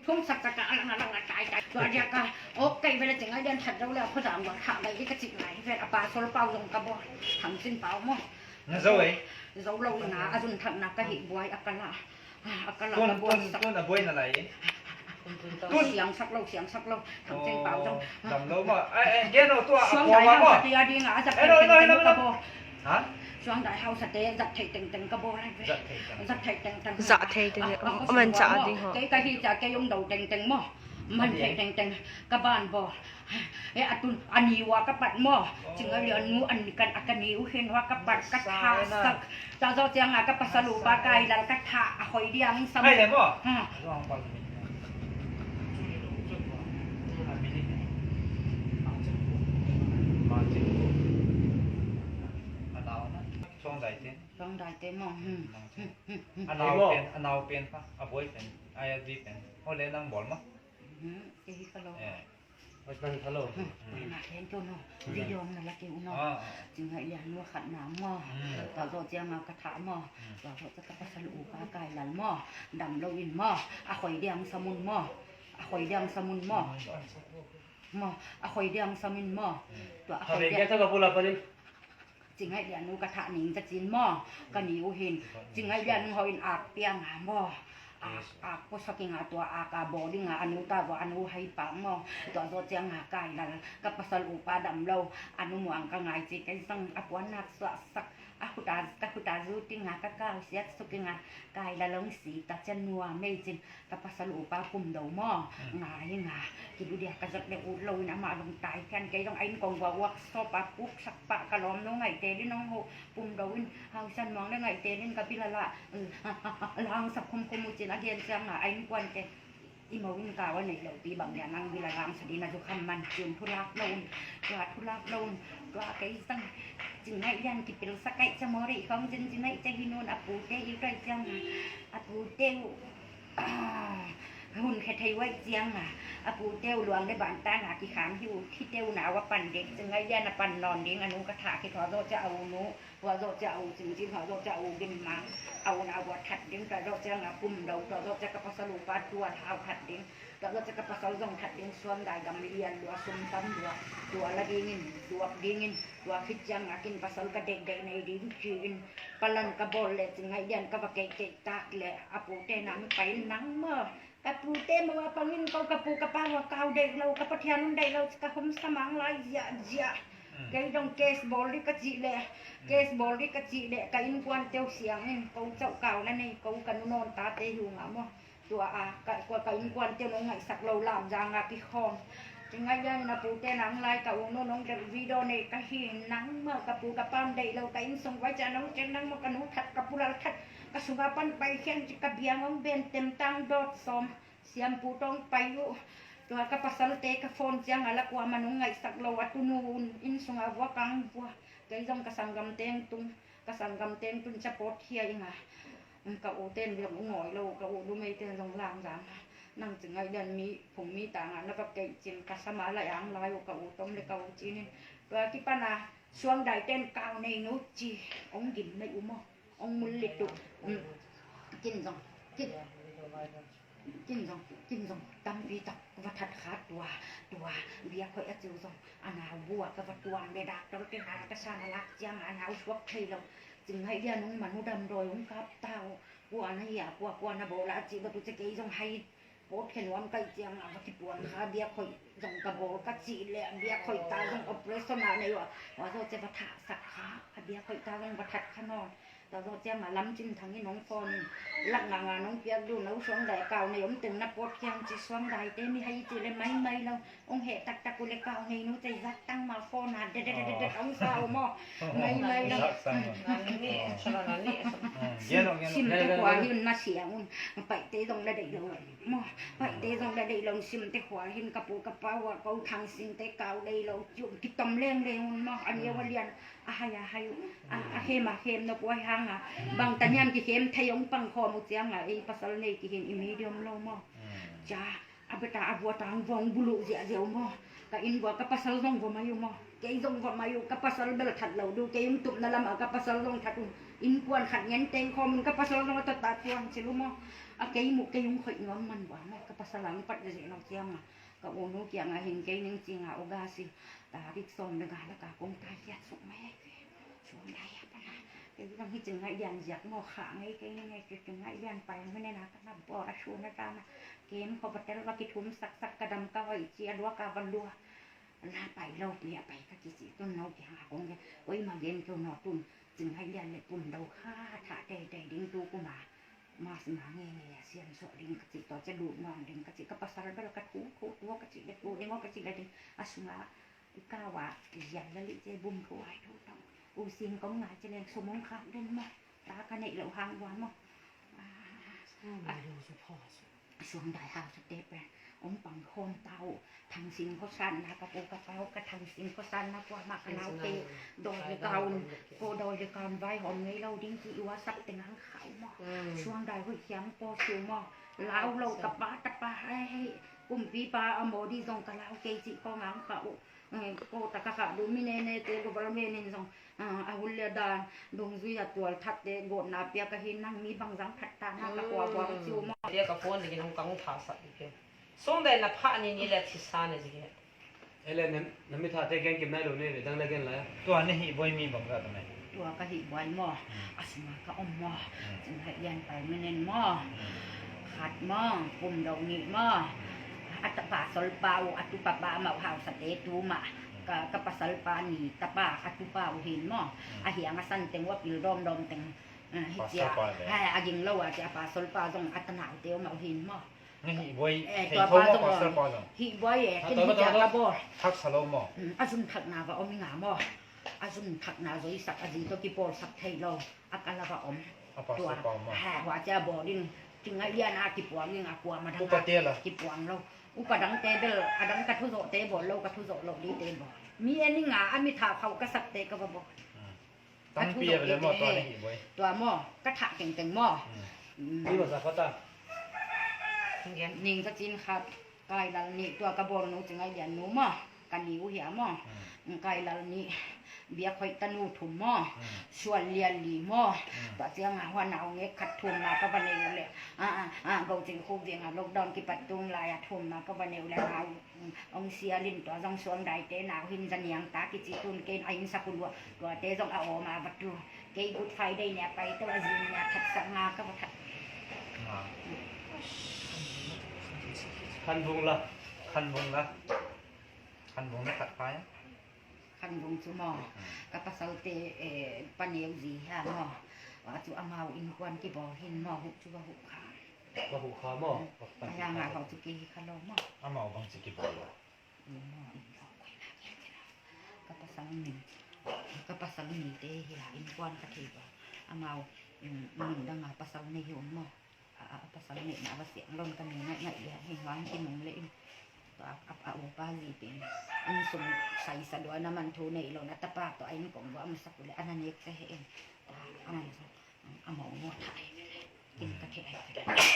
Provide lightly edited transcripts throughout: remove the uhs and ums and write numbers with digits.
thum sak sak alang tai tua dia ka ok về là chừng ai đen thật đâu là có giảm vào hạ lấy cái chuyện này về à bà số bao dùng cả bộ thằng xin bao mà dấu ấy dấu lâu là à dùng thằng nào cái hiện buổi akala tuôn là buổi là lấy tuôn xiang sắc lâu thằng xin bao trong đầm lâu mà cái nó tua xuống đại hao thì đi ngã giật cái bộ hả xuống đại hao sạch té giật thầy tình cái bộ này giật thầy tình dạ thầy tình mình dạ đi hả cái khi chả cái ông đầu tình mà mình thầy tình các bạn bỏ anh yêu các bạn mà chừng ấy liền ngủ anh cần anh yêu hiện hoa các bạn cắt hạ sắc cho do tiếng là các bạn lù ba cái là cắt hạ hồi đi ăn xong hay đấy mà trong đại thế mà anh nào tiền pa à bôi tiền ai đi tiền hồi lên đang bỏ mất cái cái lô cái cái lô mà thêm cho nó đi dòng là kiểu nó chừng ấy là nó khát nám mà tao rồi tiếng là cắt hạ mà tao rồi các bạn lù ba cái là mà đầm lâu in mà khỏi đèn samun mà khỏi đèn samun mà khỏi đèn samun mà tao khỏi đèn chừng ấy là nó cắt hạ nínจะจีนmà cái níu hiền chừng ấy là nó hồi ạc piang à mà ạc có sao cái ngàตัวạc à bò đi ngà anh ta vào anh hay bám màตัวrồi tiếng ngà cài là các pasal upa đầm lâu anh muang cái ngày chỉ cái sang áp nát sắc aku ta rutin ngà các cao xét số cái ngà cài là lông xì ta chân nua mê chừng các pasal upa cùng đầu mà ngà như ngà thì bây giờ cái giấc để uống lâu nãy mà đồng tài khen cái đồng anh còn vào workshop à cúp sắc bạ cả lom nó ngày tết đến nó hộ cùng đầu in hao san mong đến ngày tết đến cái pin là lang sập không một chuyện là hiện象là anh quan cái imauin kawan này đầu tiên bằng nhà năng vì là làm sẽ đi là chụp hầm màn trường thu lạp lâu cái răng chừng này đàn kịp được sắc cạnh cho mỏ đi không chừng này cho hin luôn áp bút tê yêu trai chăng áp bút têหุ่นแค่ไทยไว้เจียงอาปูเต้วหลวงในบ้านตาหาที่ขามที่เต้วหนาวว่าปั่นเด็กจึงไงย่านะปั่นนอนเด็กอนุกระถาที่ขอโรจะเอาหนูว่าโรจะเอาจึงที่ขอโรจะเอาดินมาเอาหนาววัดขัดเด็กแต่โรจะงาปุ่มเดาแต่โรจะกระปัสลูปาตัวเท้าขัดเด็กแต่โรจะกระปัสลงขัดเด็กส่วนใดดำเรียนตัวสมตั้มตัวละดิ่งตัวคิดจังกินปัสลกระเด็กในดินจีนปลันกระบอลเลยจึงไงย่านกระปะเกะตากเลยอาปูเต้น้ำไปนังเมื่อกระปูเต้มาปังวินเขากระปูกระป้าว่าเกาเด็กเรากระปะเทียนได้เรากระหมสมังลายเยอะcái dòng case ball đi cái chị lệ case ball đi cái chị lệ cái in quan tiêu xiang này câu chậu cào này câu cần non ta tê hùng ámตัวcái in quan tiêu nó ngày sạc lâu làm ra ngà cái khomจึงไงยันนะปูเต้นังลายกับองน้องจะวิดีโอในกระหินนังเมื่อกับปูกับปั้นได้เราแต่อินส่งไว้จะน้องเจนังมากันนุทัดกับปูละทัดกระสุนปั้นไปเขียนจิกระเบียงองเบนเต็มตั้งดอดซอมเสียมปูต้องไปอยู่ตัวกับปัสสาวะเตะกับโฟนเจียงอะไรกว่ามันน้องไงสักเราวัตุนูนอินส่งเอาว่ากังบัวใจจงกระสังกำเตงตุงกระสังกำเตงตุนจะปวดเทียยังไงกับโอเต้นเรียบหงอยเรากับโอดูไม่เต้นลงล่างจังนั่งจึงไงเดินมีผมมีต่างอันแล้วก็เก่งจริงกัสมาลายอังลายกับอุต้มเลยกับอุจีนี่ตัวที่ป้านาช่วงใดเต้นกาวในนู้จีองกินไม่อุ้มองมุลลิตุกินซองกินซองตั้มวีตักวัดขาดตัวเบียร์คอยจิ้วซองอันหาวบัวกับวัดตัวเบดาตัวเป็นอะไรก็สร้างลักยังอันหาวชวกเทเราจึงให้เดียน้องมันนุ่ดำโดยองกับเต้าบัวนี่อ่ะบัวน่ะโบราณจีบัตุจะเกี่ยงให้โพสเห็นว่ามันใกล้เจียงอ่ะที่ปวดขาเบียคอยส่งกระโบกจีเลยเบียคอยตาส่งออปเปอเรชั่นในว่าเราจะประทัดสักขาเบียคอยตาส่งประทัดขนอนแต่เราจะมาล้ำจิ้มทางนี้น้องฟอนหลักงานน้องเปียกดูน้องสวงใดเก่าในอมตึงนับโพสเคียงจีสวงใดเต้มีให้จีเลยไม่เราองเหตุตักกุเลเก่าในนู้นจะยัดตั้งมาฟอนหาเด็ดองสาวหม้อไม่เราชิมแต่ขวาหินมาเสียงไปเตะตรงได้เด็กเลยหม้อไปเตะตรงได้เด็กเราชิมแต่ขวาหินกระปูกระเป๋าว่าเขาทางสิงแต่เก่าได้เราจุ่มกิตอมเลี้ยงเลยหม้ออันนี้ว่าเรียนเฮมนกไว้หางบางตะยามกี่เฮมทยงปังคอมุเจียงไอ้ภาษาเนี่ยกี่เห็นอิมีเดียมเราหม้อจ้าอาเบตาอาบัวตังวงบุลุเจียวหม้อกับอินบัวกับภาษาลงวัวมาอยู่หม้อเกี่ยงวัวมาอยู่กับภาษาเบลถัดเราดูเกี่ยงตุ่มนั่นละมากับภาษาลงถัดอินกวนขัดเงี้ยเต็งคอมกับภาษาลงตัดตัวเชลุหม้อ cái một cái yung khởi ngón mình quá mà cái pasalang pat để nó kiang à cái ô nó kiang à hình cái những chuyện à oga si ta biết xong được là cả công tay giặt xuống mẹ xuống đây à bà cái trong cái chừng ngày dàn giặt mò khả cái chừng ngày dàn phảiไม่ได้นะก็บ่อชูนะตานะเกมเขาบัดแล้วว่ากิทุ่มสักกระดำก้อยเจียดัวกาบันดัวลาไปเราเปียไปก็กิสิต้นเนาแกหาของแกโอ้ยมาเย็นตัวเนาตุนจึงให้ยันเลยปุ่มเดาค่าถ้าได้ดิ้งตูกูมาสมาเงี้ยเสียนสอดิ้งกะจิต่อจะดูนอนดิ้งกะจิก็ปัสสาวะแล้วก็ทูตัวกะจิได้ตัวดิ้งกะจิได้ดิ้งอาสุมาก้าวะยันแล้วลิเจบุ้มถวายทุกต้องอูซิงก็งาจะเล่นสมองขาดเด่นมาตากันในเหล่าหางหวานมั้งช่วงได้หาสเตปไปอมปังโคนเตาทางสิงเขาสั้นนะกระปูกระเป๋ากระทางสิงเขาสั้นนะกว่ามากระเอาเตโดยเก่าโปโดยเก่าไว้หอมไงเราดิ้งคือว่าสับแต่งหางขาวมั้งช่วงได้หัวย้ำโปชิวมั้งเรากับป้าตะป้าให้กลุ่มปีป้าอโมดีส่งกระเอาเกจิก็หางขาวโกตะกะกะดูมิเนเนเตกบลเมนินส่งอาวุธเลียดานดงซุยตัวทัดเตโกนาเปียกะหินนั่งมีบางสังทัดตานักกว่าบัวชิวมั้งเรียกกับคนที่น้องกังท้าสัตว์อีกส่งได้นับพระนี่แหละที่สานนี่สิเอเลนน้ำมิถาเตกันกินได้หรือเนี่ยตั้งแต่กันแล้วตัวนี้หิบอยมีบังกันทำไมตัวกะหิบอยหม้ออาสมากะอมหม้อจึงให้ยันไปไม่เน้นหม้อขัดหม้อปุ่มดอกนี่หม้ออัตปาสลปาวอัตุปปามาเผาสเตตูมากับปัสสลปานีตะปาอัตุปาหินหม้ออาเหียงสันเต็งว่าปิลดอมเต็งฮิเจียให้อายิงเราอาจะปาสลปาตรงอัตนาเตียวมาหินหม้อนี่หิบอยตัวปลาตรงหิบอยที่ฮิเจียกระบอกทักสโลมอาจุนทักนาว่าอมงาหม้ออาจุนทักนาโดยสักอาจิตัวกิโปสักไทยเราอาการละว่าอมตัวแห่ว่าจะบอกดิ้งจึงไอ้เรียนอากิปวงยังอากลัวมาทั้งกิปวงเราอุปดังเตเบลอดังกระทุโสเตบอลโลกระทุโสโลดีเตบอมีอันนี้งาอันมีถาเขากระสับเตกระบอกตั้งเปียไปเลยหม้อตัวนี้หิบอยตัวหม้อกระถางเก่งหม้อนี่ภาษาพัตตานิ่งก็จินครับไก่ลานี่ตัวกระบอกนู้จึงไอเดียนนู้หม้อกันหิวเหี่ยหม้อไก่ลานี่เบียร์คอยตะนูถุ่มหม้อชวนเลียนหลีหม้อตัวเสียงหัวหนาวเงี้ยขัดทุ่มมาก็บันเอวเลยเบาจริงคู่เดียงลูกดอนกิปัดจุงลายทุ่มมาก็บันเอวแล้วเอาองเสียลิ้นตัวจงสวงได้เตหนาวหินจะเนียงตากิจิตุนเกณฑ์ไอ้สักคนตัวเตจงเอาออกมาบัดดูเกย์กุดไฟได้เนี่ยไปตัวจีนเนี่ยถัดสังงาก็บัดคันบุงละคันบุงนี่ขัดไฟคันบุงจูหม้อกับภาษาเตปนเนวจีฮะหม้อว่าจูอามาอินควันกี่บ่อหินหม้อหุบจูว่าหุบขาว่าหุบขาหม้ออย่างหาเขาจุกีขนมหม้ออามาบางสิกี่บ่อหม้อกับภาษาหนึ่งกับภาษาหนึ่งเตหิลาอินควันกะทิบ่อามาหนึ่งดังภาษาในหิวหม้อภาษาเนี่ยนะว่าเสียงลมกันเนี่ยเนี่ยเห็นว่ากินหนุ่มเลยตัวอับปาลีเป็นอันสมใส่สะดวกน้ำมันทูในโลนัตปาตัวไอ้นี่ก็ว่ามันสักเลยอันนั้นเอกจะเห็นอันนั้นเอาหมอหมดไทยกินกระเทียม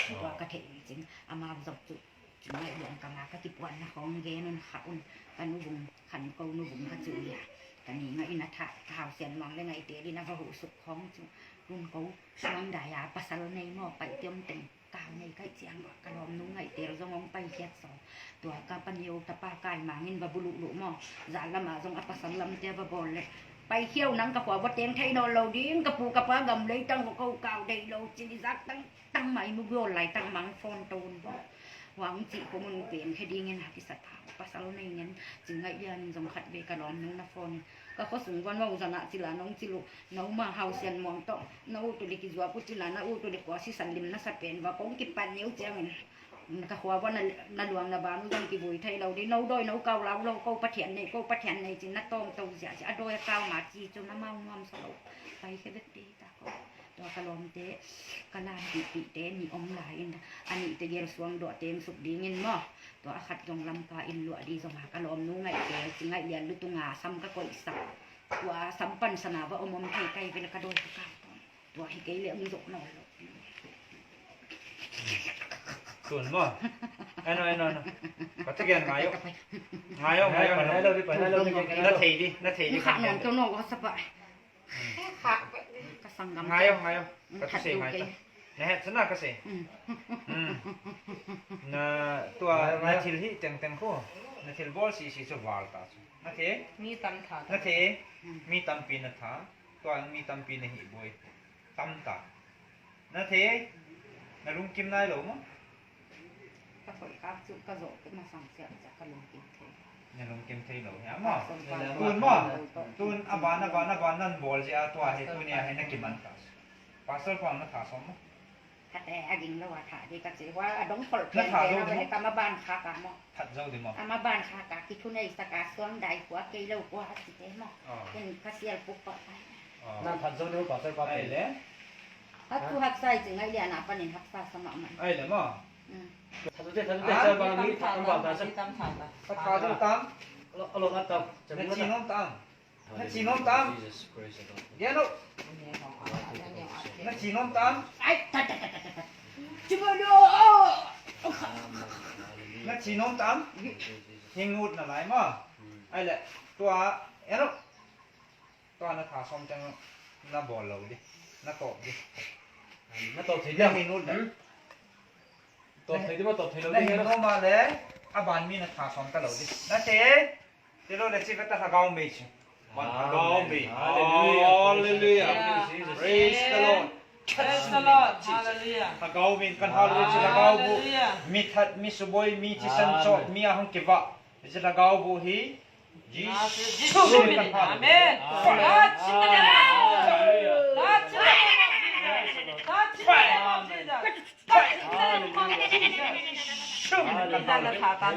ตัวกระเทียมจริงเอามาจบจุดจุดไหนหลวงกำลังกระติบวันนะของเกนนขาอุ่นกันนุ่งขันเกานุ่งกระจุยกันนี่ไงอินทะข่าวเสียนมองได้ไงเตี๋ยดีนะพระหูสุขของจุรุ่นเขาช่วงได้ยาปัสสาวะในหม้อไปเตรียมเต็มกาวในใกล้เจียงกระดมนุ่งไงเตี๋ยจะงงไปแค่สองตัวกาปัญโยตะปากายหมาเงินบบุรุหลุหม้อจานละมาทรงอัปสันลำเจ้าบอลเลยไปเที่ยวนังกระป๋อวัดเตียงไทยนอนเราดิ้งกระปูกระป๋ากำเลยตั้งเขาเก่าได้เราจินจักตั้งใหม่มุกโยนไหลตั้งมังฟอนตูนหวังจิของมึงเปลี่ยนแค่ดีเงินหาพิสัทธาปัสสาวะในเงินจึงไงยันสมขัดเบกระดอนนุ่งนาฟอนก็เขาสูงวันว่าอุตนะจิลาน้องจิลุน้องมาเฮาเซียนมองต่อน้องตัวเด็กจิวพุจิลาน้าตัวเด็กกว่าสิสันลิมนัสเป็นว่าคงกิปันนิ้วเจ้าเงินก็ขวาว่านาหลวงนาบานุยังกิบุยไทยเราได้น้องด้วยน้องเก่าเราก็ปะเถียนในก็ปะเถียนในจินนัตตองตัวเสียจะโดยเก่าหมาจีจนน้ำเมางอมสลบไปแค่เด็กตีตาก็ตัวกระลมเตะกระลานปีเตะมีอมหลายอันนี้จะเยี่ยมสวงดอเต็มสุดดีเงินมั้งตัวขัดจงลำกาอินหลวดีสมากระลมนู้งไงเตะจึงไงเรียนลุตุงาซ้ำก็กอีสักตัวสัมปันสนาว่าอมไทยไกลเป็นกระโดดกระตัวให้ไกลเลี้ยงจกหน่อยส่วนมั้งไอ้น้อยก็จะแกนไงยไปไหนเราดิไปไหนเราดินาทีดิขาหนอนเจ้าหนูก็สบายขากระสังกำไงก็จะเสียไง นะสนะก็สินะตัวนะทิลฮีเต็งคู่นะทิลบอลสีสวาลตานะเท มีตันขาด นะเทมีตัมปีนะท่าตัวมีตัมปีนะหิบวยตัมตานะเทนะลุงกิมได้หรอมั้ง ก็ฝอยข้าวจุกกระโดดขึ้นมาสั่งเสียจากกระลุงกินเท นะลุงกิมเทหรอเนี่ยมั้งตูนมั้งตูนอบานนั่นบอลจะเอาตัวให้ตัวเนี่ยให้นักกิมมันตาปัสสาวะนะท่าสมมั้ง ถ้าแต่ยิงแล้วว่าถ่ายดีก็สิว่าดงฝอยเพียงแต่เราเป็นกรรมบ้านคากามอ ทัดเจ้าดีมั้ง อามาบ้านคากาที่ทุนในสกาส่วนใดหัวเกลียวกว่าสิเตมอเป็นคาเซียลปุ๊บปไป นั่นทันโซนู้ก่อนเส้นปลา ไอ้ เป็น เล่ ถ้ากูหักใส่จึงไอเดียนะปนินหักใส่สมองมัน ไอ้เล่มั้ง ทันโซเส้นเส้นบางมีทำบางแต่เส้น ตันขาดละ ถ้าขาดูตาม เอาลงอัดตับจะ นะ มี จี นะ น้องตามนะจีน้องตามเดี๋ยวลูก เนี่ยของอะไรเนี่ย นะจีน้องตาม ไอ้ตัดจิบโด นะจีน้องตามหิงงูดน่ะไหนมั้งไอ้เล่ตัวเอ็นตัวน่ะท่าสมจังน่ะบอลเราดิน่ะตบดิ มาตบที เรื่ เดี อ ยว งหิงงูดน่ะ ตบทีที่มาตบทีเรา น่ะ ได้ หิ ไง ง นะ งูดมาเลยอาบานมีน่ะท่าสมตะเราดินะเจ๊เดี๋ยวเราเดี๋ยวสิไปตะกาวเมชวันตะกาวเมฮาเลลูยา Praise the Lord Praise the Lord Hallelujah ตะกาวเมกันฮาเลลูยาตะกาวบุมีทัดมีสุบอยมีที่สันโซมีอาหงกิวะจะตะกาวบุฮีJesus Amen God Jesus ชุ่ม ตันขาดตัน